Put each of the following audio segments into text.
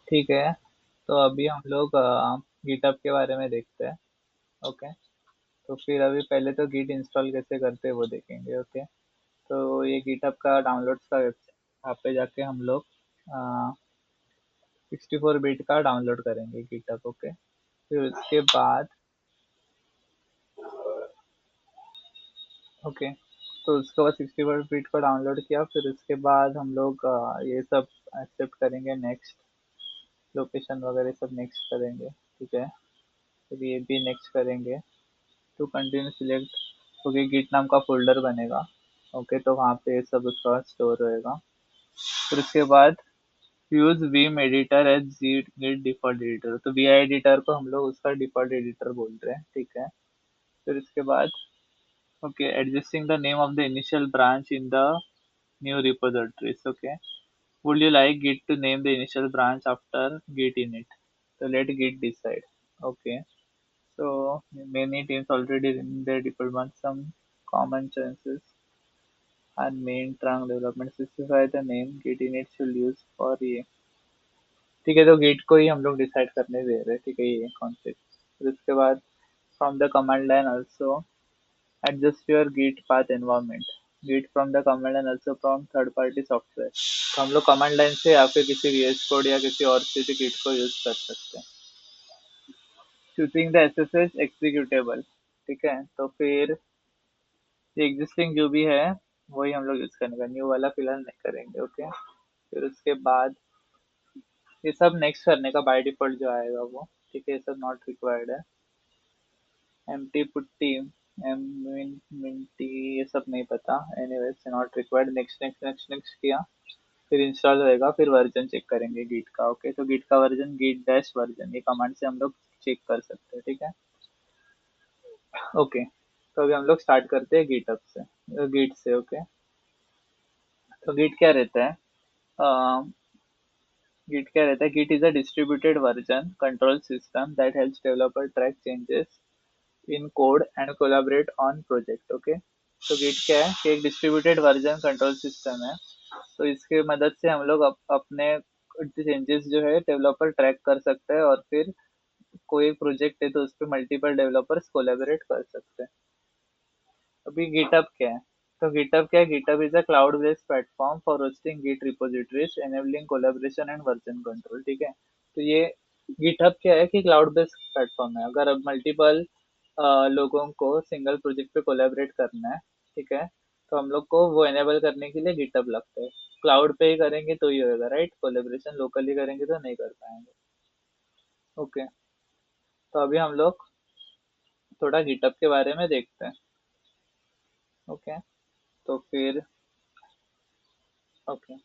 ठीक है। तो अभी हम लोग गिटहब के बारे में देखते हैं। ओके। तो फिर अभी पहले तो गिट इंस्टॉल कैसे करते हैं वो देखेंगे। ओके। तो ये गिटहब का डाउनलोड का वेबसाइट, वहाँ पे जाके हम लोग 64 बिट का डाउनलोड करेंगे गिटहब। ओके। फिर उसके बाद ओके, तो उसके बाद 64 बिट को डाउनलोड किया, फिर उसके बाद हम लोग ये सब एक्सेप्ट करेंगे, नेक्स्ट लोकेशन वगैरह सब नेक्स्ट करेंगे। ठीक है। फिर ये भी नेक्स्ट करेंगे। To continue select. Okay, Git नाम का फोल्डर बनेगा। ओके, तो वहाँ पे सब उसका स्टोर रहेगा। फिर उसके बाद use Vim editor as Git default editor, तो वी एडिटर को हम लोग उसका डिफॉल्ट एडिटर बोल रहे हैं। ठीक है। फिर उसके बाद okay, adjusting the name of the initial branch in the new repositories. Okay, would you like Git to name the initial branch after Git init? So let Git decide. Okay. So many teams already in their deployment some common chances and main trunk development specify the name Git init should use for ये। ठीक है, तो Git को ही हम लोग decide करने दे रहे हैं। ठीक है, ये कॉन्सेप्ट। फिर उसके बाद from the command line also adjust your Git path environment, Git from the command line also from third party software। तो हम लोग कमांड लाइन से या फिर किसी VS कोड या किसी और से भी गिट को यूज कर सकते हैं। Choosing the SSH executable. ठीक है, तो फिर एग्जिस्टिंग जो भी है वही हम लोग यूज करने का, न्यू वाला फिलहाल नहीं करेंगे। ओके। फिर उसके बाद ये सब नेक्स्ट करने का बाय डिफॉल्ट जो आएगा वो। ठीक है, ये सब नॉट रिक्वायर्ड है। एम्प्टी पुट्टी मिंटी ये सब नहीं पता, anyways not required. Next next next next किया। फिर इंस्टॉल होएगा, फिर वर्जन चेक करेंगे गिट का। ओके, तो गिट का वर्जन गिट डैश वर्जन, ये कमांड से हम लोग चेक कर सकते हैं। ठीक है। ओके, तो अभी हम लोग स्टार्ट करते हैं गिटअप से, गिट से। ओके, तो गिट क्या रहता है? गिट क्या रहता है? Git is a distributed version control system that helps developer track changes in code and collaborate on project. Okay, तो गिट क्या है कि एक डिस्ट्रीब्यूटेड वर्जन कंट्रोल सिस्टम है। तो इसके मदद से हम लोग अपने चेंजेस जो है डेवलपर ट्रैक कर सकते हैं, और फिर कोई प्रोजेक्ट है तो उस पर मल्टीपल डेवलपर्स कोलैबोरेट कर सकते हैं। अभी गिटअप क्या है? तो गिटअप क्या है? GitHub is a cloud based platform for hosting Git repositories enabling collaboration and version control. ठीक है, तो ये गिटहब क्या है कि क्लाउड बेस्ड प्लेटफॉर्म है। अगर अब मल्टीपल लोगों को सिंगल प्रोजेक्ट पे कोलैबोरेट करना है, ठीक है, तो हम लोग को वो एनेबल करने के लिए गिटहब लगता है। क्लाउड पे ही करेंगे तो ही होएगा, राइट? कोलैबोरेशन लोकली करेंगे तो नहीं कर पाएंगे। ओके, तो अभी हम लोग थोड़ा गिटहब के बारे में देखते हैं। ओके, तो फिर ओके,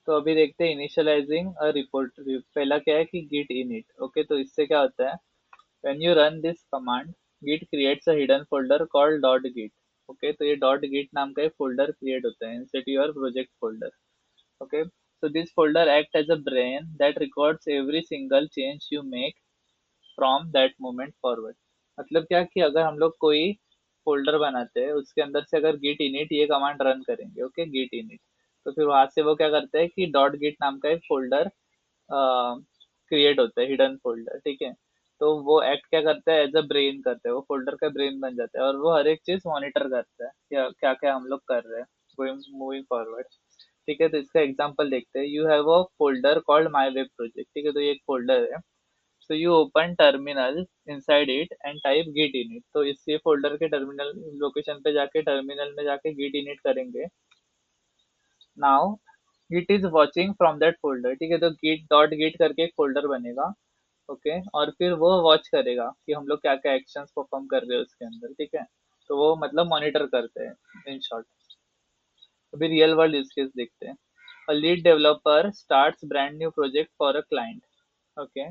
तो अभी देखते हैं इनिशियलाइजिंग अ रिपोर्ट। पहला क्या है कि गिट इनिट। ओके, तो इससे क्या होता है? When you run this command, Git creates a hidden folder called .git। Okay, तो ये .git नाम का एक फोल्डर क्रिएट होता है inside your project folder। Okay, so this folder act as a brain that records every single change you make from that moment forward। मतलब क्या कि अगर हम लोग कोई फोल्डर बनाते हैं, उसके अंदर से अगर git init ये कमांड रन करेंगे, ओके, git init, तो फिर वहां से वो क्या करता है कि .git नाम का एक फोल्डर क्रिएट होता है, हिडन फोल्डर। ठीक है, तो वो एक्ट क्या करता है? एज अ ब्रेन करता है, वो फोल्डर का ब्रेन बन जाता है, और वो हर एक चीज मॉनिटर करता है क्या क्या क्या हम लोग कर रहे हैं गोइंग मूविंग फॉरवर्ड। ठीक है, तो इसका एग्जांपल देखते हैं। You have a folder called my web project. ठीक है, तो ये एक फोल्डर है। So you open terminal inside it and type Git init. तो इस ये फोल्डर के टर्मिनल लोकेशन पे जाके टर्मिनल में जाके गिट इनिट करेंगे। Now Git is watching from that folder. ठीक है, तो गिट डॉट गिट करके एक फोल्डर बनेगा। ओके, और फिर वो वॉच करेगा कि हम लोग क्या क्या एक्शंस परफॉर्म कर रहे हैं उसके अंदर। ठीक है, तो वो मतलब मॉनिटर करते हैं इन शॉर्ट। अभी रियल वर्ल्ड यूज केस देखते हैं। A lead developer starts brand new project for a client. Okay,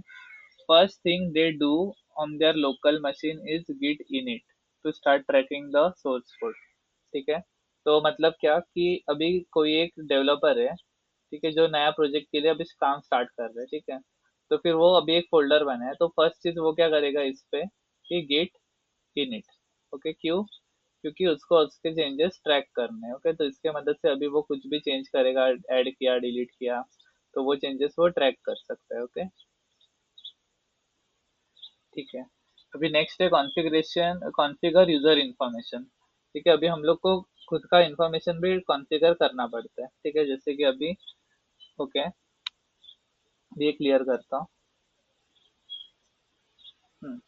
first thing they do on their local machine is Git init to start tracking the source code. ठीक है, तो मतलब क्या कि अभी कोई एक डेवलपर है, ठीक है, जो नया प्रोजेक्ट के लिए अभी काम स्टार्ट कर रहे हैं। ठीक है, तो फिर वो अभी एक फोल्डर बना है, तो फर्स्ट चीज वो क्या करेगा इस पे कि गेट init। ओके, क्यों? क्योंकि उसको उसके चेंजेस ट्रैक करने हैं। ओके, तो इसके मदद से अभी वो कुछ भी चेंज करेगा, ऐड किया, डिलीट किया, तो वो चेंजेस वो ट्रैक कर सकता है। ओके, ठीक है। अभी नेक्स्ट है कॉन्फ़िगरेशन, कॉन्फ़िगर यूजर इन्फॉर्मेशन। ठीक है, अभी हम लोग को खुद का इन्फॉर्मेशन भी कॉन्फ़िगर करना पड़ता है। ठीक है, जैसे कि अभी, ओके, ये क्लियर करता हूँ। हम्म,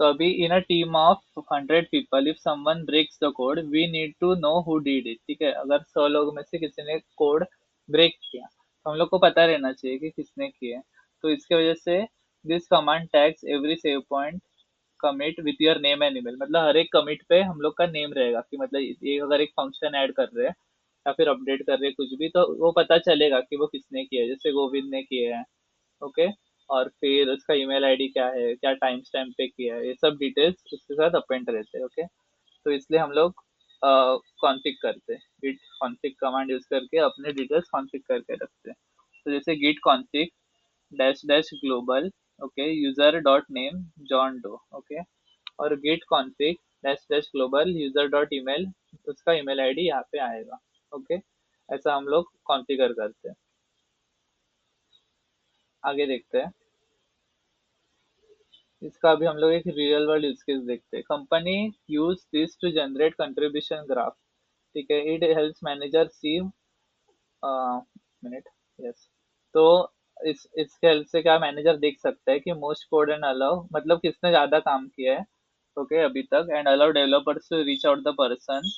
तो अभी in a team of 100 people if someone breaks the code we need to know who did it. ठीक है, अगर 100 लोग में से किसी ने कोड ब्रेक किया तो हम लोग को पता रहना चाहिए कि किसने किया है। तो इसके वजह से this command tags every save point commit with your name and email. मतलब हर एक कमिट पे हम लोग का नेम रहेगा कि मतलब ये अगर एक फंक्शन ऐड कर रहे हैं या फिर अपडेट कर रहे हैं कुछ भी, तो वो पता चलेगा कि वो किसने किया है। जैसे गोविंद ने किया है, ओके, और फिर उसका ईमेल आईडी क्या है, क्या टाइम स्टैम्प पे किया है, ये सब डिटेल्स उसके साथ अपेंड रहते हैं। ओके, तो इसलिए हम लोग कॉन्फ़िग करते हैं, गिट कॉन्फ़िग कमांड यूज करके अपने डिटेल्स कॉन्फ़िग करके रखते हैं। तो जैसे git config dash dash global, okay, user dot name John Doe, okay, और git config dash dash global user dot email, उसका ईमेल आईडी यहाँ पे आएगा। ओके, ऐसा हम लोग कॉन्फ़िगर करते हैं। आगे देखते हैं, इसका अभी हम लोग एक रियल वर्ल्ड यूज केस देखते हैं। Company use this to generate contribution graph. ठीक है, it helps manager see, minute, yes, तो इसके हेल्प से क्या मैनेजर देख सकता है कि मोस्ट कोड एंड अलाउ, मतलब किसने ज्यादा काम किया है, ओके, अभी तक, and allow developers to reach out the person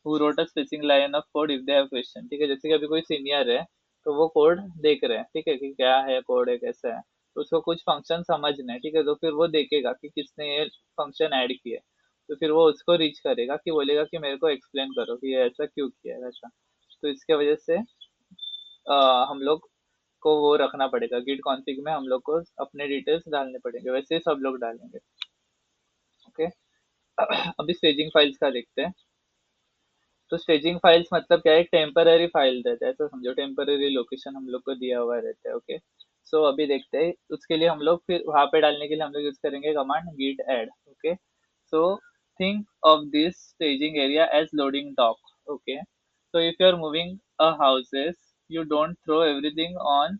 who wrote a specific line of code if they have question. ठीक है, जैसे कि अभी कोई सीनियर है तो वो कोड देख रहे हैं, ठीक है, कि क्या है कोड है कैसा है, तो उसको कुछ फंक्शन समझना है। ठीक है, तो फिर वो देखेगा कि किसने ये फंक्शन ऐड किया है, तो फिर वो उसको रीच करेगा कि बोलेगा कि मेरे को एक्सप्लेन करो कि ये ऐसा क्यों किया है वैसा। तो इसके वजह से हम लोग को वो रखना पड़ेगा, गिट कॉन्फ़िग में हम लोग को अपने डिटेल्स डालने पड़ेंगे, वैसे ही सब लोग डालेंगे। ओके, अभी स्टेजिंग फाइल्स का देखते हैं। तो स्टेजिंग फाइल्स मतलब क्या है, एक टेम्पररी फाइल रहता है, ऐसा समझो, टेम्पररी लोकेशन हम लोग को दिया हुआ रहता है। ओके, सो अभी देखते हैं, उसके लिए हम लोग फिर वहां पे डालने के लिए हम लोग यूज करेंगे command git add। Okay, so think of this staging area as loading dock. Okay, so if you are moving a houses, you don't throw everything on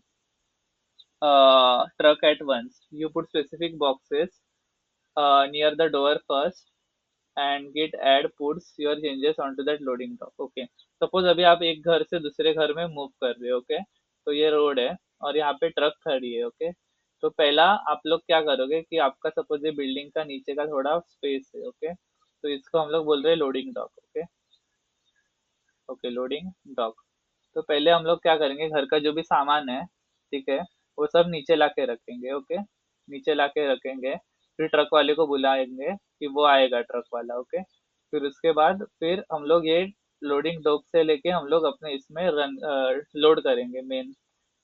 truck at once. You put specific boxes near the door first and git add puts your changes onto that loading dock। Okay, suppose अभी आप एक घर से दूसरे घर में move कर रहे हो, ओके, तो ये रोड है और यहाँ पे ट्रक खड़ी है। ओके, तो पहला आप लोग क्या करोगे कि आपका सपोज ये बिल्डिंग का नीचे का थोड़ा स्पेस है। ओके, तो इसको हम लोग बोल रहे हैं loading dock. Okay, okay, loading dock. तो पहले हम लोग क्या करेंगे, घर का जो भी सामान है, ठीक है, वो सब नीचे ला के रखेंगे। ओके, नीचे ला के रखेंगे, फिर ट्रक वाले को बुलाएंगे कि वो आएगा ट्रक वाला। ओके, फिर उसके बाद फिर हम लोग ये लोडिंग डॉक से लेके हम लोग अपने इसमें रन लोड करेंगे मेन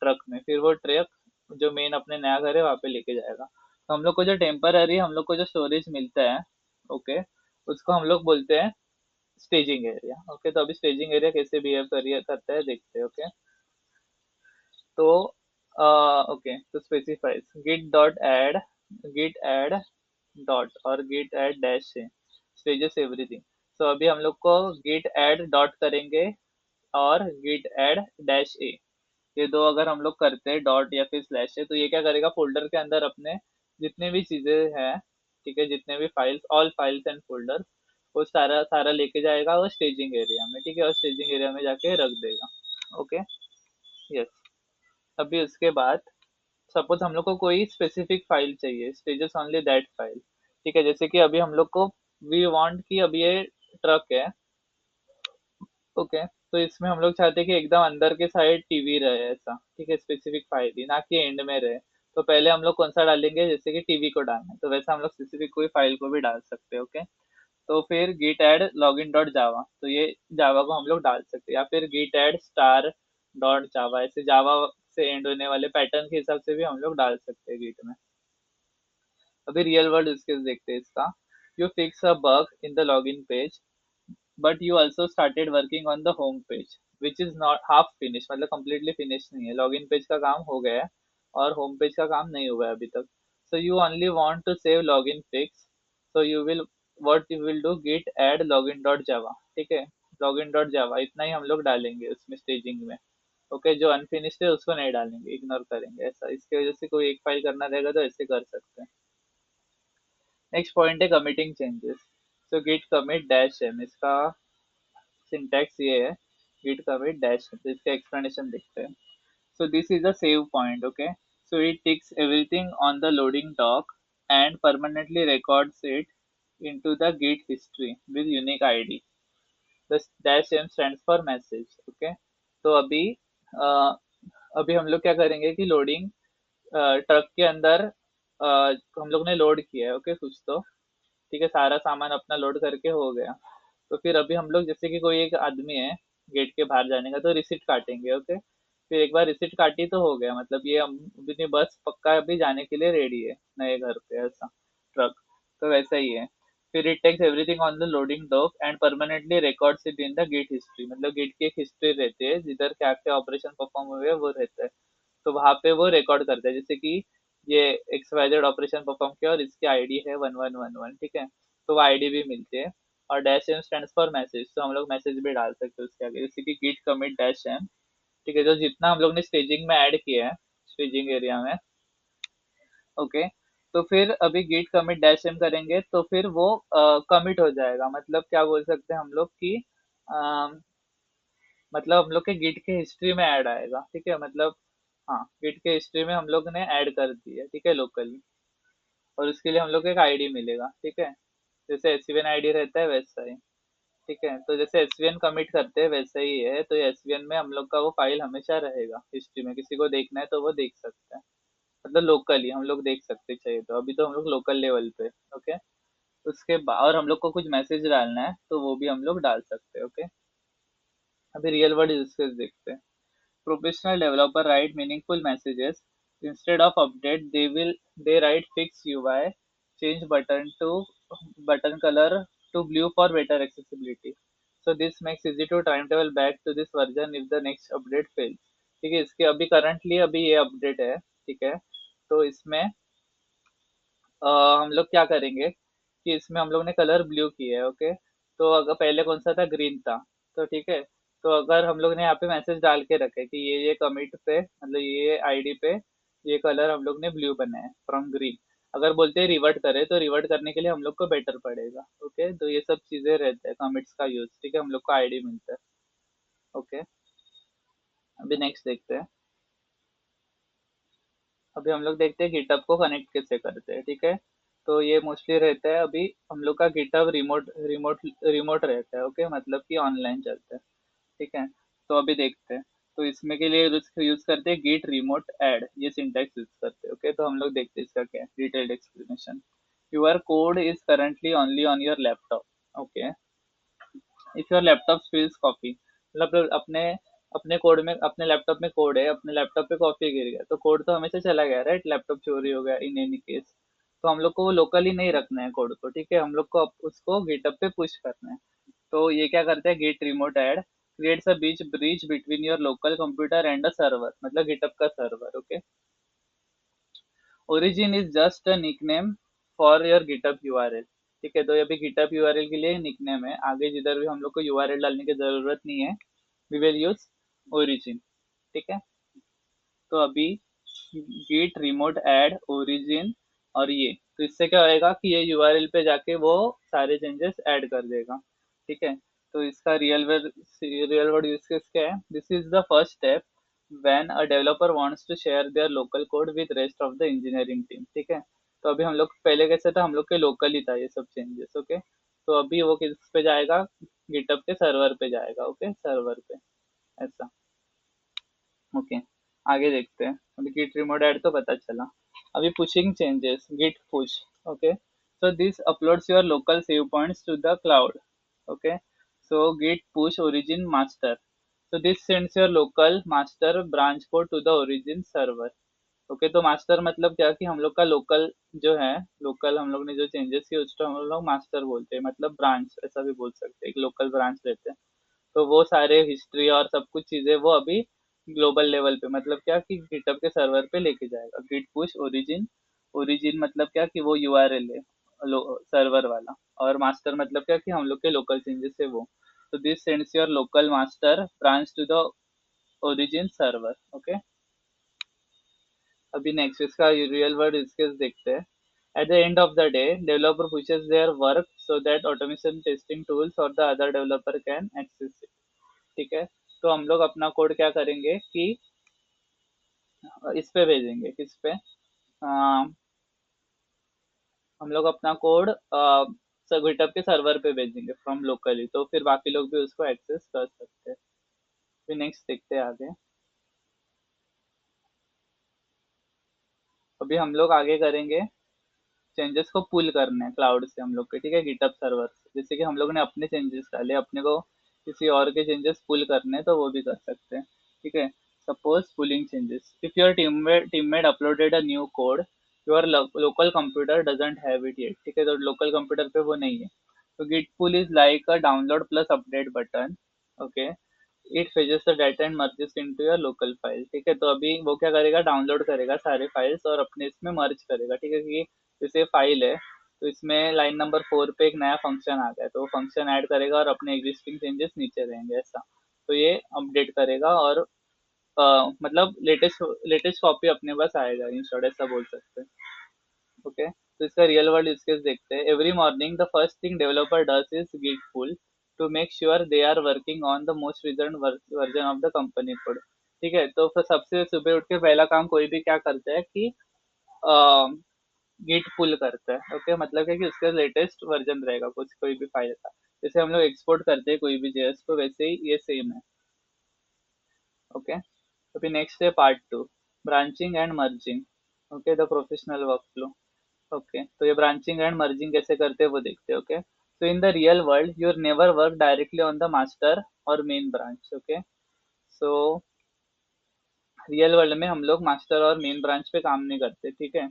ट्रक में, फिर वो ट्रक जो मेन अपने नया घर है वहाँ पे लेके जाएगा। तो हम लोग को जो टेम्पररी हम लोग को जो स्टोरेज मिलता है, ओके, उसको हम लोग बोलते हैं स्टेजिंग एरिया। ओके, तो अभी स्टेजिंग एरिया कैसे बिहेव करता है देखते हैं। ओके, तो ओके, तो स्पेसिफाइज गिट ऐड डॉट और गिट ऐड डैश से स्टेजेस एवरीथिंग। तो अभी हम लोग को गिट ऐड डॉट करेंगे और गिट ऐड डैश ए, ये दो अगर हम लोग करते हैं डॉट या फिर स्लैश है, तो ये क्या करेगा, फोल्डर के अंदर अपने जितने भी चीजें हैं, ठीक है, जितने भी files, all files and folder, वो सारा सारा लेके जाएगा वो स्टेजिंग एरिया में। ठीक है, और स्टेजिंग एरिया में जाके रख देगा। Okay, yes. अभी उसके बाद सपोज हम लोग को कोई स्पेसिफिक फाइल चाहिए, स्टेजेस ओनली दैट फाइल। ठीक है, जैसे कि अभी हम लोग को वी वांट कि अभी ये ट्रक है, ओके, तो इसमें हम लोग चाहते हैं कि एकदम अंदर के साइड टीवी रहे ऐसा। ठीक है, स्पेसिफिक फाइल ही ना कि एंड में रहे। तो पहले हम लोग कौन सा डालेंगे, जैसे कि टीवी को डालना है तो वैसा हम लोग स्पेसिफिक कोई फाइल को भी डाल सकते हैं। ओके, तो फिर git add login डॉट जावा, तो ये जावा को हम लोग डाल सकते हैं, या फिर git add स्टार डॉट जावा, ऐसे जावा से एंड होने वाले पैटर्न के हिसाब से भी हम लोग डाल सकते हैं गिट में। अभी रियल वर्ल्ड यूज केस देखते हैं इसका। You fix a bug in the login page but you also started working on the home page which is not half finish, मतलब कंप्लीटली फिनिश नहीं है, लॉगिन पेज का काम हो गया है और होम पेज का काम नहीं हुआ है अभी तक। So you only want to save login fix, so you will what you will do Git add login dot Java. ठीक है, लॉगिन डॉट जावा इतना ही हम लोग डालेंगे उसमें स्टेजिंग में। ओके, जो अनफिनिश्ड है उसको नहीं डालेंगे, इग्नोर करेंगे, ऐसा इसकी वजह से कोई एक फाइल करना रहेगा तो ऐसे कर सकते हैं। नेक्स्ट पॉइंट है कमिटिंग चेंजेस। सो गिट कमिट डैश एम, इसका सिंटैक्स ये है, गिट कमिट डैश एम, तो इसका एक्सप्लेनेशन देखते हैं। So this is a save point, okay? So it ticks everything on the loading dock and permanently records it into the Git history with unique ID. The dash m stands for message, okay? तो अ, अभी हम लोग क्या करेंगे कि loading truck के अंदर हम लोग ने लोड किया है, ओके, कुछ तो ठीक है, सारा सामान अपना लोड करके हो गया। तो फिर अभी हम लोग जैसे कि कोई एक आदमी है गेट के बाहर जाने का, तो रिसिट काटेंगे, ओके। फिर एक बार रिसिट काटी तो हो गया, मतलब ये हम अपनी बस पक्का अभी जाने के लिए रेडी है नए घर पे, ऐसा ट्रक। तो वैसा ही है। फिर it takes everything on the loading dock and permanently records it in the Git history, मतलब गेट की एक हिस्ट्री रहती है जिधर क्या क्या ऑपरेशन परफॉर्म हुए हैं वो रहता है। तो वहां पे वो रिकॉर्ड करते हैं, जैसे कि ये XYZ ऑपरेशन परफॉर्म किया और इसकी आईडी है 1111, ठीक है, तो वो आईडी भी मिलती है। और dash M stand for message, तो हम लोग मैसेज भी डाल सकते हैं उसके आगे, जैसे कि गिट कमिट डैश एम, ठीक है, जो जितना हम लोग ने स्टेजिंग में ऐड किया है, स्टेजिंग एरिया में, ओके। तो फिर अभी गिट कमिट डैश एम करेंगे तो फिर वो कमिट हो जाएगा, मतलब क्या बोल सकते हैं हम लोग कि मतलब हम लोग के गिट के हिस्ट्री में ऐड आएगा, ठीक है, मतलब हाँ, गिट के हिस्ट्री में हम लोग ने ऐड कर दी है, ठीक है, लोकली। और उसके लिए हम लोग को एक आईडी मिलेगा, ठीक है, जैसे एसवीएन आईडी रहता है वैसा ही, ठीक है। तो जैसे एसवीएन कमिट करते हैं वैसा ही है, तो एसवीएन में हम लोग का वो फाइल हमेशा रहेगा हिस्ट्री में, किसी को देखना है तो वो देख सकता है, मतलब लोकली हम लोग देख सकते चाहिए तो। अभी तो हम लोग लोकल लेवल पे, ओके। उसके बाद और हम लोग को कुछ मैसेज डालना है तो वो भी हम लोग डाल सकते हैं, ओके। अभी रियल वर्ल्ड यूज केस देखते हैं। Professional developer write meaningful messages. Instead of update, they write fix UI, change button color to blue for better accessibility. So this makes easy to timetable back to this version if the next update fails. ठीक है, इसके अभी currently अभी ये update है, ठीक है। तो इसमें हम लोग क्या करेंगे कि इसमें हम लोग ने कलर ब्लू किया है, ओके। तो अगर पहले कौन सा था, ग्रीन था, तो ठीक है। तो अगर हम लोग ने यहाँ पे मैसेज डाल के रखे कि ये कमिट पे, मतलब ये आईडी पे ये कलर हम लोग ने ब्लू बनाया है फ्रॉम ग्रीन, अगर बोलते हैं रिवर्ट करे तो रिवर्ट करने के लिए हम लोग को बेटर पड़ेगा, ओके। तो ये सब चीजें रहते हैं कमिट्स का यूज, ठीक है, हम लोग को आईडी मिलता है, ओके। अभी नेक्स्ट देखते हैं। अभी हम लोग देखते हैं गिटहब को कनेक्ट कैसे करते हैं, ठीक है। तो ये मोस्टली रहता है, अभी हम लोग का गिटहब रिमोट रिमोट रिमोट रहता है, ओके, मतलब कि ऑनलाइन चलता है, ठीक है। तो अभी देखते हैं। तो इसमें के लिए यूज करते हैं गिट रिमोट ऐड, ये सिंटैक्स यूज करते हैं, ओके। तो हम लोग देखते हैं इसका क्या है, detailed explanation. Your code is currently only on your laptop, okay. If your laptop spills coffee, मतलब अपने अपने कोड में, अपने लैपटॉप में कोड है, अपने लैपटॉप पे कॉफी गिर गया तो कोड तो हमेशा चला गया, राइट, लैपटॉप चोरी हो गया इन एनी केस। तो हम लोग को वो लोकली नहीं रखना है कोड को, ठीक है, हम लोग को उसको गिटअप पे पुश करना है। तो ये क्या करते हैं, Git remote add creates a bridge between your local computer and a server, मतलब गिटअप का server, okay. Origin is just a nickname for your GitHub URL, ठीक है। तो ये अभी गिटअप यूआरएल के लिए निकनेम है, आगे जिधर भी हम लोग को यूआरएल डालने की जरूरत नहीं है, वी विल यूज ओरिजिन, ठीक है। तो अभी git remote add origin, और ये तो इससे क्या होएगा कि ये यूआरएल पे जाके वो सारे चेंजेस ऐड कर देगा, ठीक है। तो इसका रियल वर्ल्ड यूज केस क्या है, this is the first step when a developer wants to share their local code with rest of the engineering team, ठीक है। तो अभी हम लोग पहले कैसे था, हम लोग के लोकल ही था ये सब चेंजेस, ओके। तो अभी वो किस पे जाएगा, गिटहब के सर्वर पे जाएगा, ओके, सर्वर पे, ऐसा, ओके। आगे देखते हैं। अभी गिट रिमोट ऐड तो पता चला। अभी pushing changes, Git push, okay. So this uploads your local save points to the cloud, okay. So Git push origin master, so this sends your local master branch code to the origin server, okay. तो master मतलब क्या कि हम लोग का local जो है, local हम लोग ने जो चेंजेस किए उसको हम लोग मास्टर बोलते हैं, मतलब ब्रांच ऐसा भी बोल सकते हैं, एक लोकल ब्रांच रहते हैं। तो वो सारे हिस्ट्री और सब कुछ चीजें वो अभी ग्लोबल लेवल पे, मतलब क्या कि गिटहब के सर्वर पे लेके जाएगा, गिट पुश ओरिजिन। ओरिजिन मतलब क्या कि वो यूआरएल है सर्वर वाला, और मास्टर मतलब क्या कि हम लोग के लोकल चेंजेस है वो। तो this sends your local master branch to the origin server. Okay, अभी नेक्स्ट इसका रियल वर्ल्ड यूज केस देखते हैं। At the end of the day developer pushes their work so that automation testing tools और the other developer can access it. ठीक है, तो हम लोग अपना कोड क्या करेंगे कि इस पे भेजेंगे, किस पे, हम लोग अपना कोड गिटहब के सर्वर पे भेजेंगे फ्रॉम लोकली, तो फिर बाकी लोग भी उसको एक्सेस कर सकते हैं। फिर नेक्स्ट देखते हैं आगे। अभी हम लोग आगे करेंगे, चेंजेस को पुल करने हैं क्लाउड से हम लोग के, ठीक है, गिटहब सर्वर से। जैसे कि हम लोग ने अपने चेंजेस डाले, अपने को किसी और के चेंजेस पुल करने हैं तो वो भी कर सकते हैं। ठीक है, suppose pulling changes, if your teammate uploaded a new code, your local computer doesn't have it yet. ठीक है, तो लोकल कंप्यूटर पे वो नहीं है, तो Git pull is like a download plus update button. Okay, it fetches the data and merges into your local file. ठीक है, तो अभी वो क्या करेगा, डाउनलोड करेगा सारे फाइल्स और अपने इसमें मर्ज करेगा। ठीक है, कि जैसे फाइल है तो इसमें लाइन नंबर 4 पे एक नया फंक्शन आ गया, तो वो फंक्शन ऐड करेगा और अपने एग्जिस्टिंग चेंजेस नीचे रहेंगे ऐसा। तो ये अपडेट करेगा और मतलब लेटेस्ट लेटेस्ट कॉपी अपने पास आएगा इन शॉर्ट, ऐसा बोल सकते हैं। ओके, तो इसका रियल वर्ल्ड यूज केस देखते हैं। Every morning the first thing developer does is Git pull to make sure they are working on the most recent version of the company code. ठीक है, तो फिर सबसे सुबह उठ के पहला काम कोई भी क्या करता है कि गिट पुल करता है। ओके, मतलब है कि उसका लेटेस्ट वर्जन रहेगा कुछ, कोई भी फाइल का। जैसे हम लोग एक्सपोर्ट करते हैं कोई भी जेएस को, वैसे ही ये सेम है। ओके, अभी नेक्स्ट है part 2, branching and merging. Okay, the professional work flow. Okay, तो ये ब्रांचिंग एंड मर्जिंग कैसे करते हैं वो देखते हैं। Okay, so in the real world you never work directly on the master और main branch. Okay, so real world में हम लोग मास्टर और मेन ब्रांच पे काम नहीं करते। ठीक है,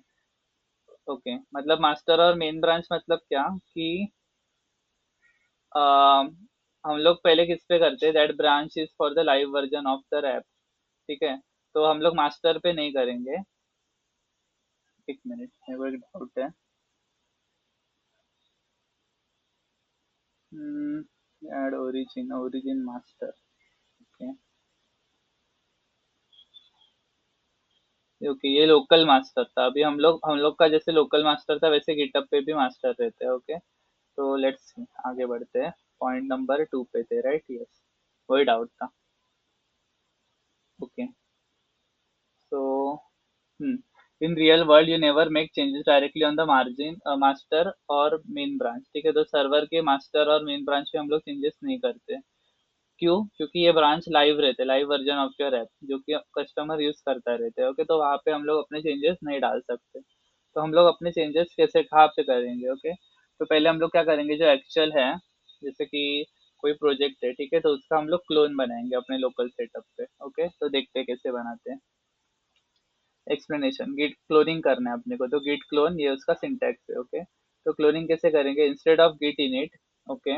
ओके, मतलब मास्टर और मेन ब्रांच मतलब क्या कि हम लोग पहले किस पे करते हैं, that branch is for the live version of the repo. ठीक है, तो हम लोग मास्टर पे नहीं करेंगे। एक मिनट, मेरे को एक डाउट है। Add origin, origin master. Okay, okay, ये लोकल मास्टर था। अभी हम लोग का जैसे लोकल मास्टर था वैसे गिटहब पे भी मास्टर रहते हैं। ओके, तो लेट्स आगे बढ़ते हैं। पॉइंट नंबर 2 पे थे, राइट? यस, वही डाउट था। Okay, so in real world you never make changes directly on the margin master और मेन ब्रांच। ठीक है, तो सर्वर के मास्टर और मेन ब्रांच पे हम लोग चेंजेस नहीं करते। क्यों? क्योंकि ये ब्रांच लाइव रहते, live version of your app जो कि कस्टमर यूज करता रहते हैं। ओके, तो वहाँ पे हम लोग अपने चेंजेस नहीं डाल सकते। तो हम लोग अपने चेंजेस कैसे, कहाँ पे करेंगे? ओके, तो पहले हम लोग क्या करेंगे, जो एक्चुअल है, जैसे कि कोई प्रोजेक्ट है, ठीक है, तो उसका हम लोग क्लोन बनाएंगे अपने लोकल सेटअप पे। ओके, तो देखते हैं कैसे बनाते हैं। एक्सप्लेनेशन, गिट क्लोनिंग करना है अपने को, तो गिट क्लोन ये उसका सिंटैक्स है। ओके, तो क्लोनिंग कैसे करेंगे, instead of git init, okay,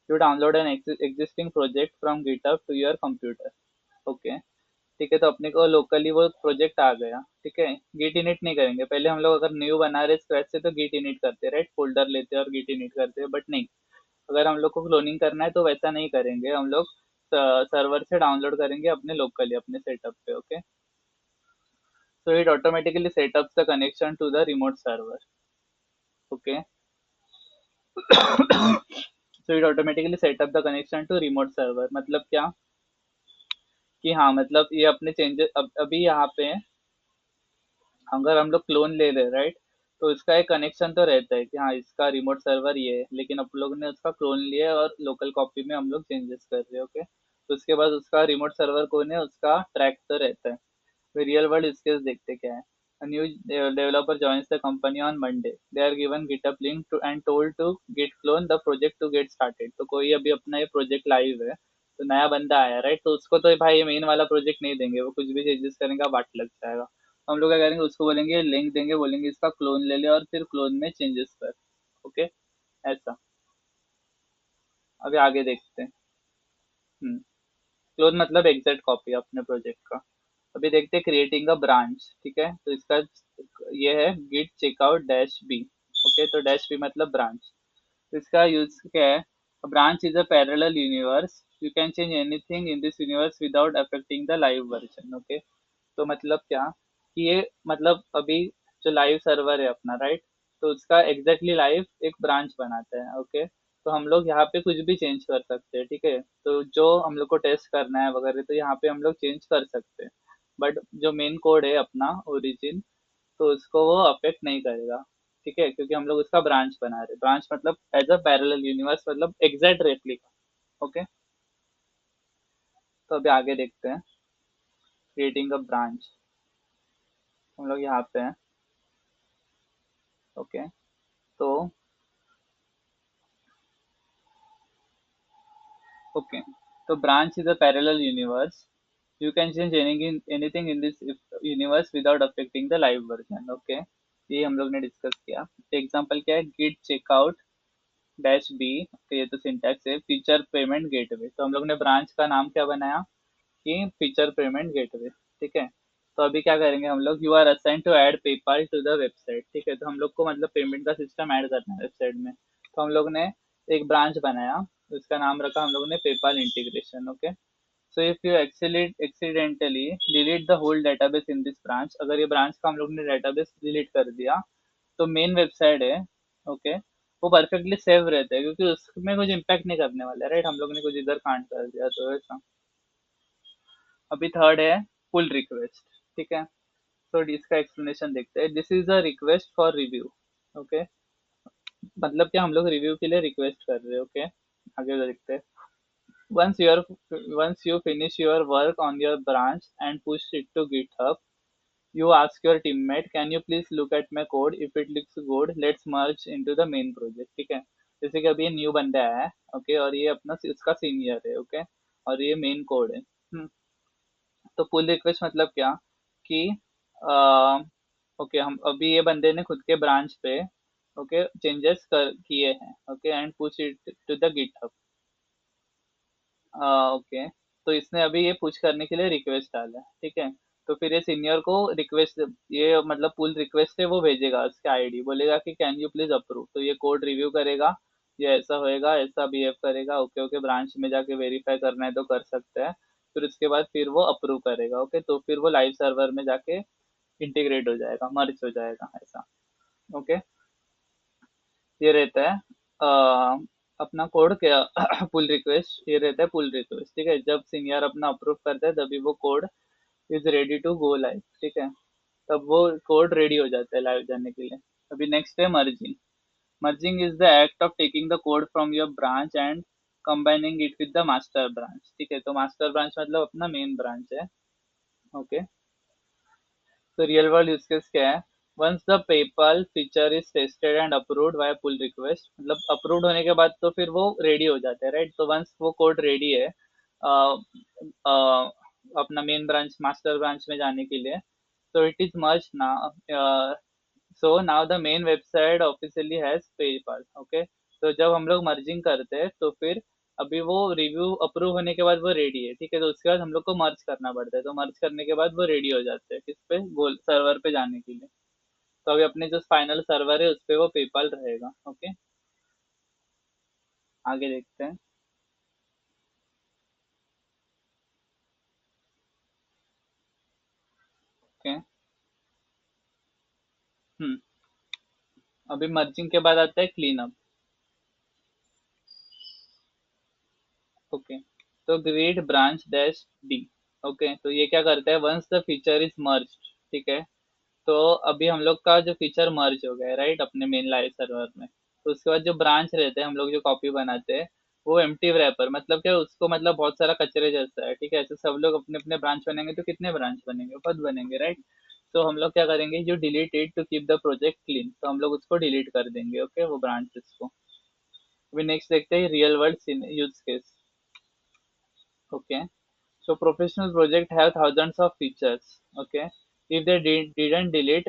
you download an existing project from GitHub to your computer. Okay, ठीक है, तो अपने को लोकली वो प्रोजेक्ट आ गया। ठीक है, गिट इनिट नहीं करेंगे पहले हम लोग, अगर न्यू बना रहे स्क्रैच से तो गिट इनिट करते, राइट, फोल्डर लेते और गिट इनिट करते, बट नहीं, अगर हम लोग को क्लोनिंग करना है तो वैसा नहीं करेंगे हम लोग, सर्वर से डाउनलोड करेंगे अपने लोकली अपने सेटअप पे। Okay, so it automatically set up the connection to the remote server. Okay, so it automatically set up the connection to remote server, मतलब क्या कि हाँ, मतलब ये अपने चेंजेस अभी यहाँ पे अगर हम लोग क्लोन ले रहे, राइट, तो इसका एक कनेक्शन तो रहता है कि हाँ इसका रिमोट सर्वर ये है, लेकिन आप लोग ने उसका क्लोन लिया है और लोकल कॉपी में हम लोग चेंजेस कर रहे हैं। ओके, तो उसके बाद उसका रिमोट सर्वर कौन है उसका ट्रैक तो रहता है। फिर रियल वर्ल्ड यूज केस देखते क्या है। A new developer joins the company on Monday. They are given GitHub link to and told to git clone the project to get started. तो कोई अभी अपना ये प्रोजेक्ट लाइव है, तो नया बंदा आया, राइट, तो उसको तो भाई मेन वाला प्रोजेक्ट नहीं देंगे, वो कुछ भी चेंजेस करेंगे बाट लग जाएगा। तो हम लोग क्या करेंगे, उसको बोलेंगे लिंक देंगे, बोलेंगे इसका क्लोन ले ले और फिर क्लोन में चेंजेस कर। ओके, ऐसा। अभी आगे देखते हैं। क्लोन मतलब एग्जैक्ट कॉपी अपने प्रोजेक्ट का। अभी देखते हैं क्रिएटिंग अ ब्रांच। ठीक है, तो इसका ये है git checkout dash b. Okay, तो डैश बी मतलब ब्रांच। तो इसका यूज क्या है, A branch is a parallel universe. You can change anything in this universe without affecting the live version. Okay. तो मतलब क्या कि ये मतलब अभी जो लाइव सर्वर है अपना, राइट, तो उसका एग्जैक्टली लाइव एक ब्रांच बनाता है। ओके, तो हम लोग यहाँ पे कुछ भी चेंज कर सकते हैं, ठीक है। तो जो हम लोग को टेस्ट करना है वगैरह तो यहाँ पे हम लोग चेंज कर सकते हैं, बट जो मेन कोड है अपना ओरिजिन, तो उसको वो अफेक्ट नहीं करेगा, ठीक है, क्योंकि हम लोग उसका ब्रांच बना रहे हैं। ब्रांच मतलब एज अ पैरेलल यूनिवर्स, मतलब एग्जैक्ट रेप्लिका। ओके, तो अभी आगे देखते हैं, क्रिएटिंग अ ब्रांच। हम लोग यहाँ पे हैं। ओके, तो ओके, तो branch is a parallel universe. You can change anything in this universe without affecting the live version. Okay, ये हम लोग ने डिस्कस किया। एग्जांपल क्या है, git checkout डैश बी। ये तो सिंटैक्स है। फीचर पेमेंट गेटवे, तो हम लोग ने ब्रांच का नाम क्या बनाया कि फीचर पेमेंट गेटवे, ठीक है। तो अभी क्या करेंगे हम लोग, you are assign to add PayPal to the website, ठीक है। तो हम लोग को मतलब पेमेंट का सिस्टम ऐड करना है वेबसाइट में। तो हम लोग ने एक ब्रांच बनाया, उसका नाम रखा हम लोग ने PayPal integration. Okay, so if you accidentally delete the whole database in this branch, अगर ये ब्रांच का हम लोग ने डेटाबेस डिलीट कर दिया, तो मेन वेबसाइट है, ओके, वो परफेक्टली सेव रहता है, क्योंकि उसमें कुछ इम्पैक्ट नहीं करने वाला है, राइट। हम लोग ने कुछ इधर कांड कर दिया तो ऐसा। अभी थर्ड है पुल रिक्वेस्ट, ठीक है। तो इसका एक्सप्लेनेशन देखते हैं। This is a request for review. Okay, मतलब कि हम लोग रिव्यू के लिए रिक्वेस्ट कर रहे हैं। ओके, आगे देखते हैं। once you once you finish your work on your branch and push it to GitHub, you ask your teammate, can you please look at my code? If it looks good, let's merge into the main project, ठीक है। जैसे कि अभी ये new बंदा आया है, okay, और ये अपना उसका सीनियर है, ओके, और ये मेन कोड है। तो पुल रिक्वेस्ट मतलब क्या कि ओके, हम अभी ये बंदे ने खुद के ब्रांच पे ओके चेंजेस कर किए हैं, okay, and push it to the GitHub. Okay, तो इसने अभी ये पुश करने के लिए रिक्वेस्ट डाला है, ठीक है। तो फिर ये सीनियर को रिक्वेस्ट, ये मतलब पुल रिक्वेस्ट है वो भेजेगा, उसके आईडी बोलेगा कि कैन यू प्लीज अप्रूव, तो ये कोड रिव्यू करेगा, ये ऐसा होएगा, ऐसा बिहेव करेगा, ओके ओके, ब्रांच में जाके वेरीफाई करना है तो कर सकते हैं। फिर उसके बाद फिर वो अप्रूव करेगा, ओके, तो फिर वो लाइव सर्वर में जाके इंटीग्रेट हो जाएगा, मर्ज हो जाएगा, ऐसा। ओके, ये रहता है अपना कोड क्या पुल रिक्वेस्ट, ये रहता है पुल रिक्वेस्ट, ठीक है। जब सीनियर अपना अप्रूव करता है तभी वो code is ready to go live, ठीक है, तब वो कोड रेडी हो जाता है लाइव जाने के लिए। अभी नेक्स्ट है merging. Merging is the act of taking the code from your branch and combining it with the master branch, ठीक है। तो मास्टर ब्रांच मतलब अपना मेन ब्रांच है। ओके, तो रियल वर्ल्ड यूज केस क्या है, once the PayPal feature is tested and approved by pull request, मतलब अप्रूव्ड होने के बाद तो फिर वो रेडी हो जाता है, राइट। तो वंस वो कोड रेडी है अपना मेन ब्रांच मास्टर ब्रांच में जाने के लिए, so it is merged now. So now the main website officially has PayPal. Okay, तो जब हम लोग मर्जिंग करते हैं तो फिर अभी वो रिव्यू अप्रूव होने के बाद वो रेडी है, ठीक है। तो उसके बाद हम लोग को मर्ज करना पड़ता है, तो मर्ज करने के बाद वो रेडी हो जाते हैं किस पे, गोल सर्वर पे जाने के लिए। तो अभी अपने जो फाइनल सर्वर है उस पे वो पेपाल रहेगा। ओके, आगे देखते हैं। ओके, हम्म, अभी मर्जिंग के बाद आता है क्लीन अप। ओके, तो ग्रीड ब्रांच डैश डी। ओके, तो ये क्या करता है, once the feature is merge, ठीक है। तो अभी हम लोग का जो फीचर मर्ज हो गया है, राइट, अपने मेन लाइव सर्वर में, तो उसके बाद जो ब्रांच रहते हैं हम लोग जो कॉपी बनाते हैं, वो एम्प्टी रैपर, मतलब क्या उसको, मतलब बहुत सारा कचरे जैसा है, ठीक है। ऐसे सब लोग अपने अपने ब्रांच बनेंगे तो कितने ब्रांच बनेंगे, बहुत बनेंगे, राइट। तो हम लोग क्या करेंगे, जो delete it to keep the project clean, तो हम लोग उसको डिलीट कर देंगे, ओके, वो ब्रांचेस को। अभी नेक्स्ट देखते हैं real world use case. Okay, so professional project have thousands of features. Okay, if they didn't delete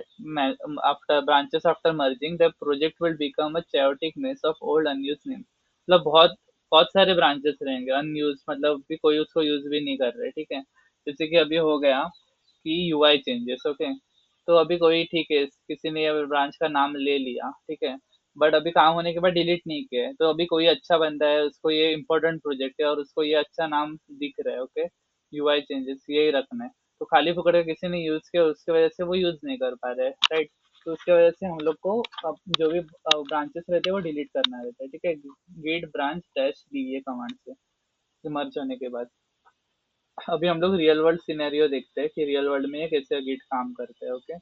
after branches after merging, the project will become a chaotic mess of old unused names. मतलब बहुत बहुत सारे branches रहेंगे unused, मतलब भी कोई उसको use भी नहीं कर रहे, ठीक है। जैसे कि अभी हो गया कि यूआई चेंजेस। ओके, तो अभी कोई, ठीक है, किसी ने ब्रांच का नाम ले लिया, ठीक है, बट अभी काम होने के बाद डिलीट नहीं किया है, तो अभी कोई अच्छा बंदा है, उसको ये इंपॉर्टेंट प्रोजेक्ट है और उसको ये अच्छा नाम दिख रहा है, ओके, यूआई चेंजेस यही रखना है, तो खाली फुकड़ का किसी ने यूज किया उसकी वजह से वो यूज नहीं कर पा रहे, राइट। तो उसकी वजह से हम लोग को अब जो भी ब्रांचेस रहते हैं वो डिलीट करना रहता है, ठीक है। गेट ब्रांच डैश डी ये कमांड से मर्ज होने के बाद अभी हम लोग रियल वर्ल्ड सिनेरियो देखते हैं कि रियल वर्ल्ड में ये कैसे गिट काम करते हैं, ओके।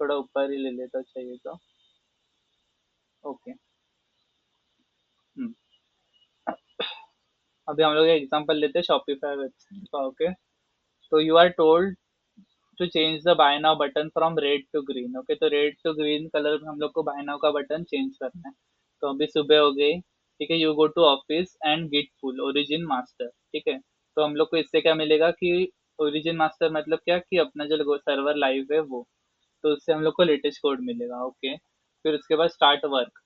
थोड़ा ऊपर ही ले लेता चाहिए तो ओके। हम्म, अभी हम लोग एग्जांपल लेते हैं शॉपिफाई वेबसाइट का, ओके। तो you are told to change the buy now button from red to green, okay. तो रेड टू ग्रीन कलर में हम लोग को बाय नाउ का बटन चेंज करना है। तो अभी सुबह हो गई, ठीक है। You go to office and git pull origin master, ठीक है। तो हम लोग को इससे क्या मिलेगा कि ओरिजिन मास्टर मतलब क्या कि अपना जो सर्वर लाइव है वो, तो उससे हम लोग को लेटेस्ट कोड मिलेगा, ओके। फिर उसके बाद start work.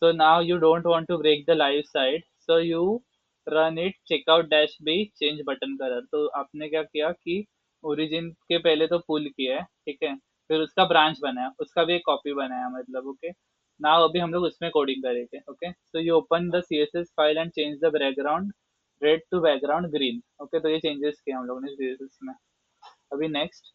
So now you don't want to break the live side, so you run it checkout dash b change button colour. तो आपने क्या किया कि ओरिजिन के पहले तो पुल किया है, ठीक है। फिर उसका ब्रांच बनाया, उसका भी एक कॉपी बनाया, मतलब ओके। नाउ अभी हम लोग उसमें कोडिंग करेंगे, okay. So you open the CSS file and change the background red to background green, okay. तो ये चेंजेस किए हम लोगों ने सीएसएस में। अभी next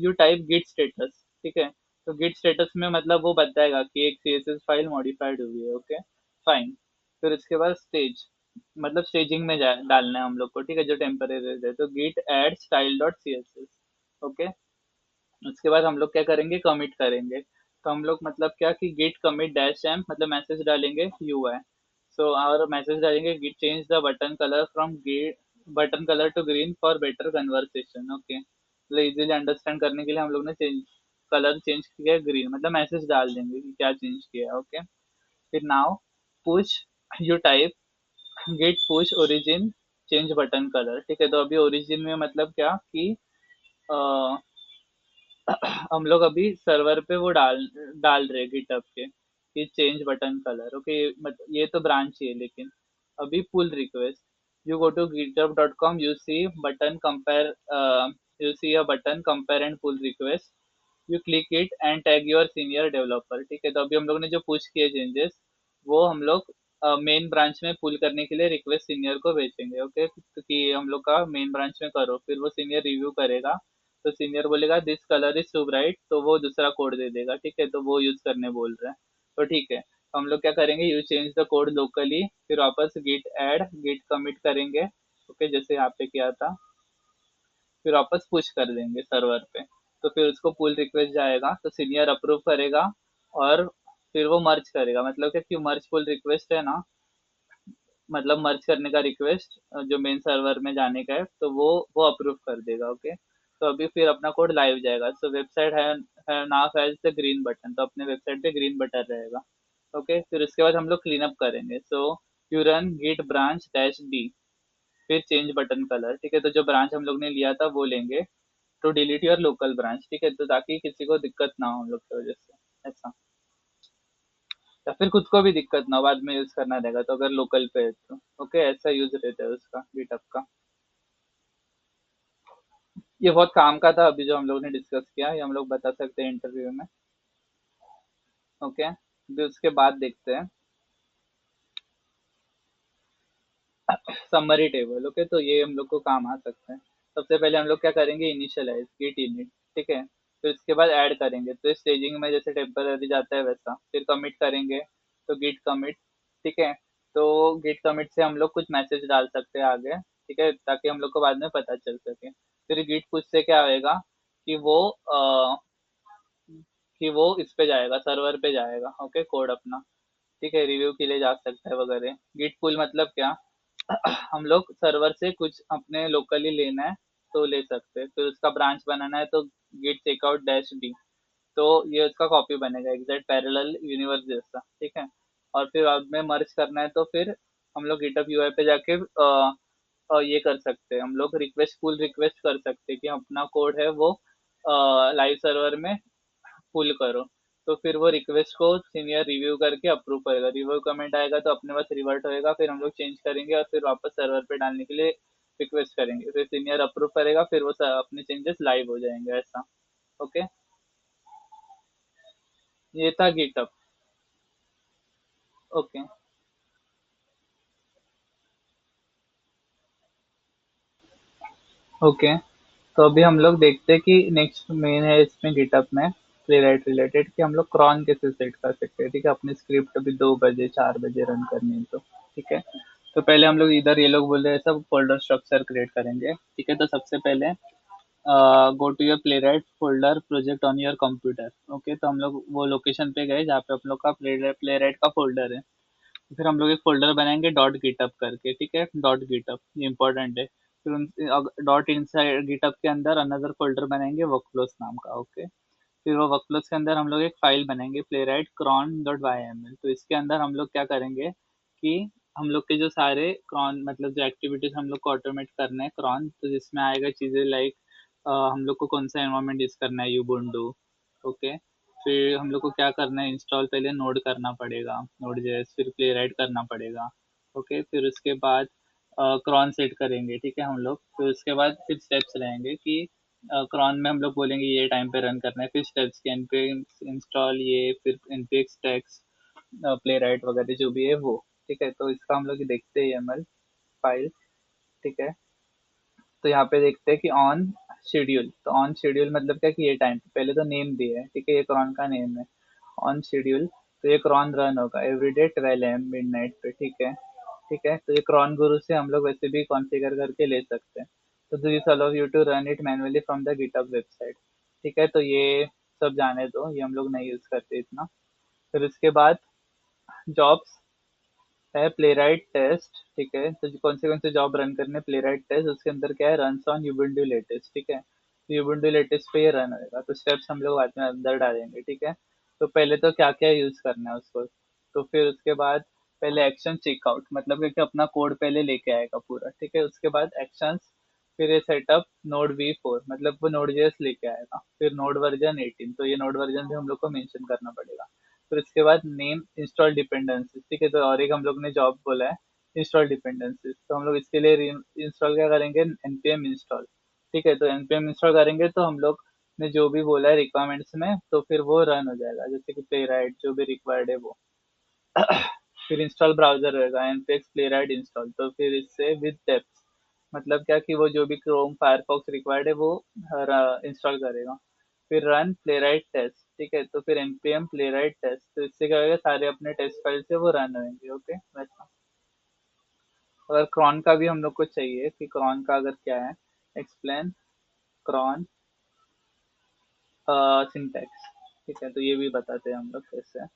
you type git status, ठीक है। तो गिट स्टेटस में मतलब वो बताएगा कि एक सीएसएस फाइल मॉडिफाइड हुई है, ओके, फाइन। फिर उसके बाद स्टेज मतलब स्टेजिंग में डालना है हम लोग को, ठीक है, जो टेम्परेरी है। तो git add style dot c s s, okay. उसके बाद हम लोग क्या करेंगे, कमिट करेंगे। तो हम लोग मतलब क्या कि गिट कमिट डैश एम मतलब मैसेज डालेंगे यूआई। सो और मैसेज डालेंगे git change the button colour from git button colour to green for better conversation, okay. मतलब इजीली अंडरस्टैंड करने के लिए हम लोग ने चेंज कलर चेंज किया है ग्रीन, मतलब मैसेज डाल देंगे कि क्या चेंज किया है, ओके। फिर now push you type git push origin change button colour, ठीक है। तो अभी ओरिजिन में मतलब क्या कि हम लोग अभी सर्वर पे वो डाल डाल रहे गिटहब के कि चेंज बटन कलर, ओके। मतलब ये तो ब्रांच ही है, लेकिन अभी pull request you go to github.com, you see button compare, you see a button compare and pull request, you click it and tag your senior developer, ठीक है। तो अभी हम लोग ने जो पुश किए चेंजेस वो हम लोग मेन ब्रांच में पुल करने के लिए रिक्वेस्ट सीनियर को भेजेंगे, ओके। क्योंकि हम लोग का मेन ब्रांच में करो, फिर वो सीनियर रिव्यू करेगा। तो सीनियर बोलेगा this colour is too bright, तो वो दूसरा कोड दे देगा, ठीक है। तो वो यूज करने बोल रहे हैं, तो ठीक है। तो हम लोग क्या करेंगे, you change the code locally, फिर वापस गिट ऐड गिट कमिट करेंगे, ओके, जैसे यहाँ पे किया था। फिर वापस पुश कर देंगे सर्वर पे। तो फिर उसको पुल रिक्वेस्ट जाएगा, तो सीनियर अप्रूव करेगा और फिर वो मर्ज करेगा। मतलब क्या कि मर्ज पुल रिक्वेस्ट है ना, मतलब मर्ज करने का रिक्वेस्ट जो मेन सर्वर में जाने का है, तो वो अप्रूव कर देगा, ओके। तो अभी फिर अपना कोड लाइव जाएगा। सो वेबसाइट है now has the green button, तो अपने वेबसाइट पे ग्रीन बटन रहेगा, ओके। फिर उसके बाद हम लोग क्लीन अप करेंगे। So you run git branch dash d फिर चेंज बटन कलर, ठीक है। तो जो ब्रांच हम लोग ने लिया था वो लेंगे to delete your local branch, ठीक है। तो ताकि किसी को दिक्कत ना हो हम लोग की वजह से, ऐसा। या फिर खुद को भी दिक्कत ना हो, बाद में यूज करना रहेगा तो अगर लोकल पे है तो, ओके। ऐसा यूज रहता है उसका गिटअप का। ये बहुत काम का था अभी जो हम लोग ने डिस्कस किया, ये हम लोग बता सकते हैं इंटरव्यू में, ओके। अभी उसके बाद देखते हैं समरी टेबल, ओके। तो ये हम लोग को काम आ सकता है। सबसे पहले हम लोग क्या करेंगे, इनिशियलाइज गिट इनिट, ठीक है। फिर उसके बाद ऐड करेंगे, तो स्टेजिंग में जैसे टेम्पररी जाता है वैसा। फिर कमिट करेंगे, तो गिट कमिट, ठीक है। तो गिट कमिट से हम लोग कुछ मैसेज डाल सकते हैं आगे, ठीक है, ताकि हम लोग को बाद में पता चल सके। फिर गिट पुश से क्या होएगा कि वो इस पे जाएगा, सर्वर पे जाएगा, ओके, कोड अपना, ठीक है, रिव्यू के लिए जा सकता है वगैरह। गिट पुल मतलब क्या, हम लोग सर्वर से कुछ अपने लोकली लेना है तो ले सकते हैं। फिर उसका ब्रांच बनाना है तो गिट चेकआउट डैश बी, तो ये उसका कॉपी बनेगा एग्जैक्ट पैरेलल यूनिवर्स जैसा, ठीक है। और फिर बाद में मर्ज करना है तो फिर हम लोग गिटहब यूआई पे जाके ये कर सकते हैं, हम लोग रिक्वेस्ट पुल रिक्वेस्ट कर सकते हैं कि अपना कोड है वो लाइव सर्वर में पुल करो। तो फिर वो रिक्वेस्ट को सीनियर रिव्यू करके अप्रूव करेगा, रिव्यू कमेंट आएगा तो अपने पास रिवर्ट होएगा, फिर हम लोग चेंज करेंगे और फिर वापस सर्वर पे डालने के लिए रिक्वेस्ट करेंगे, फिर सीनियर अप्रूव करेगा, फिर वो अपने चेंजेस लाइव हो जाएंगे, ऐसा, ओके। ये था गिटअप। Okay okay. तो अभी हम लोग देखते हैं कि नेक्स्ट मेन है इसमें गिटअप में प्लेराइट रिलेटेड कि हम लोग क्रॉन कैसे सेट कर सकते हैं। ठीक है, अपनी स्क्रिप्ट अभी 2 बजे 4 बजे रन करनी है तो ठीक है। तो पहले हम लोग इधर ये लोग बोल रहे हैं सब फोल्डर स्ट्रक्चर क्रिएट करेंगे। ठीक है, तो सबसे पहले go to your Playwright folder project on your computer. Okay, तो हम लोग वो लोकेशन पे गए जहाँ पे आप लोग का प्लेराइट का फोल्डर है। तो फिर हम लोग एक फ़ोल्डर बनाएँगे डॉट गिटहब करके, ठीक है? डॉट गिटहब ये इम्पोर्टेंट है। फिर उन डॉट इनसाइड गिटहब के अंदर अनदर फ़ोल्डर बनाएँगे वर्कफ़्लोज़ नाम का, ओके? फिर वो वर्कफ़्लोज़ के अंदर हम लोग एक फ़ाइल बनाएँगे प्लेराइट cron डॉट वाईएमएल। तो इसके अंदर हम लोग क्या करेंगे कि हम लोग के जो सारे cron मतलब जो एक्टिविटीज़ हम लोग को ऑटोमेट करना है cron, तो जिसमें आएगा चीज़ें लाइक हम लोग को कौन-सा एनवायरनमेंट यूज़ करना है ubuntu, ओके? फिर हम लोग को क्या करना है इंस्टॉल पहले नोड करना पड़ेगा नोड जेएस, फिर प्लेराइट करना पड़ेगा, ओके। फिर उसके बाद क्रॉन सेट करेंगे, ठीक है हम लोग। फिर उसके बाद फिर स्टेप्स रहेंगे कि क्रॉन में हम लोग बोलेंगे ये टाइम पे रन करना है, फिर स्टेप्स के npm इंस्टॉल ये, फिर npx टैग्स प्लेराइट वगैरह जो भी है वो, ठीक है। तो इसका हम लोग देखते हैं YAML फाइल, ठीक है। तो यहाँ पे देखते हैं कि ऑन शेड्यूल, तो ऑन शेड्यूल मतलब क्या कि ये टाइम पे पहले तो नेम दिया है, ठीक है, ये क्रॉन का नेम है ऑन शेड्यूल। तो ये क्रॉन रन होगा एवरीडे 12 AM मिडनाइट पे, ठीक है। ठीक है, तो ये क्रॉन गुरु से हम लोग वैसे भी कॉन्फ़िगर करके ले सकते हैं। तो this allow you to run it manually from the GitHub website, ठीक है। तो ये सब जाने दो, ये हम लोग नहीं यूज़ करते इतना। फिर उसके बाद जॉब्स है प्लेराइट टेस्ट, ठीक है। तो कौन से जॉब रन करने प्लेराइट टेस्ट, उसके अंदर क्या है रन ऑन यूबुंटू लेटेस्ट, ठीक है। तो यूबुंटू लेटेस्ट पे ये रन होएगा। तो स्टेप्स हम लोग बाद में अंदर डालेंगे, ठीक है। तो पहले तो क्या क्या यूज करना है उसको, तो फिर उसके बाद पहले एक्शन चेकआउट मतलब कि अपना कोड पहले लेके आएगा पूरा, ठीक है। उसके बाद एक्शंस, फिर ये सेटअप नोड V4 मतलब वो नोड जेएस लेके आएगा, फिर नोड वर्जन 18, तो ये नोड वर्जन भी हम लोग को मेंशन करना पड़ेगा। फिर उसके बाद नेम इंस्टॉल डिपेंडेंसीज, ठीक है। तो और एक हम लोग ने जॉब बोला है इंस्टॉल डिपेंडेंसीज, तो हम लोग इसके लिए इंस्टॉल क्या करेंगे npm इंस्टॉल, ठीक है। तो npm इंस्टॉल करेंगे तो हम लोग ने जो भी बोला है रिक्वायरमेंट्स में तो फिर वो रन हो जाएगा, जैसे कि प्ले राइट जो भी रिक्वायर्ड है वो। फिर इंस्टॉल ब्राउज़र रहेगा npx playwright इंस्टॉल, तो फिर इससे विद डेप्थ मतलब क्या कि वो जो भी क्रोम फायरफॉक्स रिक्वायर्ड है वो इंस्टॉल करेगा। फिर रन प्लेराइट टेस्ट, ठीक है। तो फिर npm playwright टेस्ट, तो इससे क्या होगा सारे अपने टेस्ट फाइल से वो रन होंगे, ओके वैसा। अगर क्रॉन का भी हम लोग को चाहिए कि क्रॉन का अगर क्या है एक्सप्लेन क्रॉन सिंटैक्स, ठीक है। तो ये भी बताते हैं हम लोग कैसे।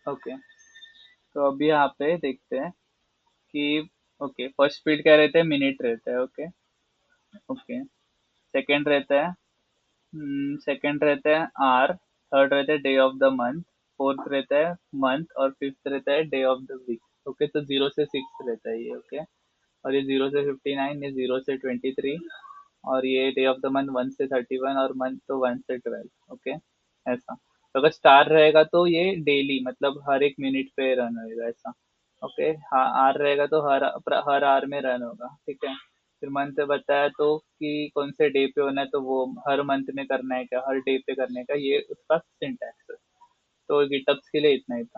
ओके, तो अभी यहाँ पे देखते हैं कि ओके फर्स्ट स्पीड क्या रहता है मिनट रहता है, ओके ओके। सेकंड रहता है सेकंड रहता है आर, थर्ड रहता है day of the month, fourth रहता है मंथ और फिफ्थ रहता है day of the week, okay. तो 0 से 6 रहता है ये, ओके। और ये 0 से 59, ये 0 से 23, और ये डे ऑफ द मंथ 1 से 31 और मंथ तो 1 से 12, ओके ऐसा। तो अगर स्टार रहेगा तो ये डेली मतलब हर एक मिनट पे रन होएगा ऐसा, ओके। हाँ आर रहेगा तो हर आर में रन होगा, ठीक है। फिर मंथ बताया तो कि कौन से डे पे होना है, तो वो हर मंथ में करना है क्या हर डे पे करने का, ये उसका सिंटैक्स है। तो गिटअप्स के लिए इतना ही था।